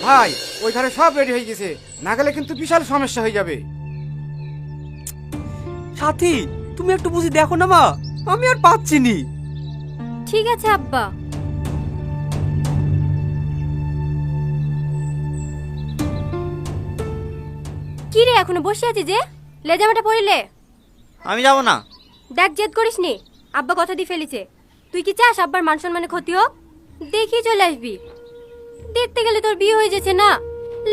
ভাই ওই ঘরে সব রেডি হয়ে গেছে, না গেলে কিন্তু বিশাল সমস্যা হয়ে যাবে। সাথী, তুমি একটু বুঝি দেখো না মা, আমি আর পাচ্ছি নি। ঠিক আছে আব্বা। কি রে এখনো বসে আছিস যে? লেজামাটা পরিলে? আমি যাব না। দেখ জেদ করিস নি, আব্বা কথা দিয়ে ফেলেছে। তুই কি চাস আব্বার মান সম্মানে ক্ষতি হোক? দেখি চলে আসবি। দেখতে গেলে তোর বিয়ে হয়ে যাচ্ছে না।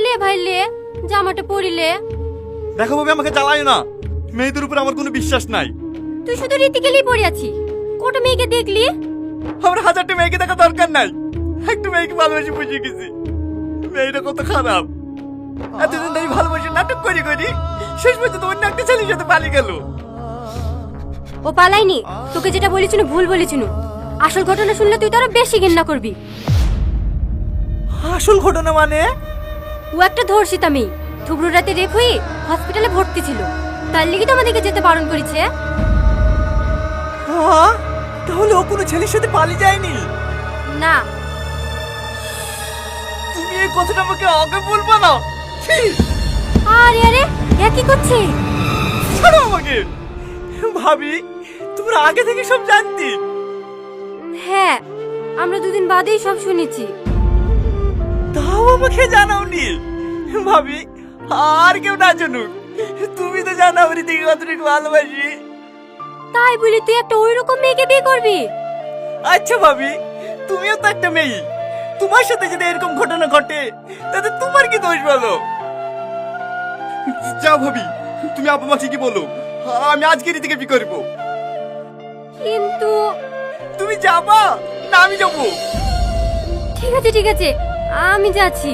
লে ভাই লে, জামাটা পরিলে। দেখো ভাবি, আমাকে জ্বালায় না, মেয়েদের উপর আমার কোনো বিশ্বাস নাই। তুই শুধু রীতিকেলেই পড়ে আছিস। কটা মেয়েকে দেখলি? আমার হাজারটা মেয়েকে দেখা দরকার নাই, একটা মেয়েকে ভালোবাসি বুঝে গেছি। মেয়েটা কত খারাপ, এতদিন ধরে ভালোবাসি নাটক করি করি শেষ পর্যন্ত অন্য একটা ছেলের সাথে পালিয়ে গেল। ও পালাইনি, তোকে যেটা বলেছিল ভুল বলেছিল। আসল ঘটনা শুনলে তুই তো আরো বেশি ঘৃণা করবি। আসল ঘটনা মানে? ও একটা ধর্ষিত মেয়ে, থুবড়ু রাতে রেপ হয়ে হসপিটালে ভর্তি ছিল। তার লেগে তো আমাদেরকে যেতে বারণ করেছে। হ্যাঁ, তাহলে ও কোনো ছেলের সাথে পালিয়ে যায়নি? না। তুমি এই কথাটা আমাকে আগে বলবা না। ছি! আরে আরে, এ কি করছে? ছাড়ো আমাকে। ভাবি, তোমরা আগে থেকে সব জানতি? হ্যাঁ, আমরা দুদিন বাদেই সব শুনেছি। তাও আমাকে জানাওনি। ভাবি, আর কেউ না জানুক, তুমি তো জানো আমি দিকে কতটুকু ভালোবাসি। তাই বলি তুই একটা ওইরকম মেয়েকে বিয়ে করবি? আচ্ছা ভাবি, তুমিও তো একটা মেয়ে, তোমার সাথে যদি এরকম ঘটনা ঘটে তাতে তোমার কি দোষ বলো? যাও ভাবি, তুমি আপা মাকে কি বলো, আমি আজকে রীতিকে বিয়ে করবো। কিন্তু তুমি যাবা না আমি যাবো? ঠিক আছে ঠিক আছে, আমি যাচ্ছি।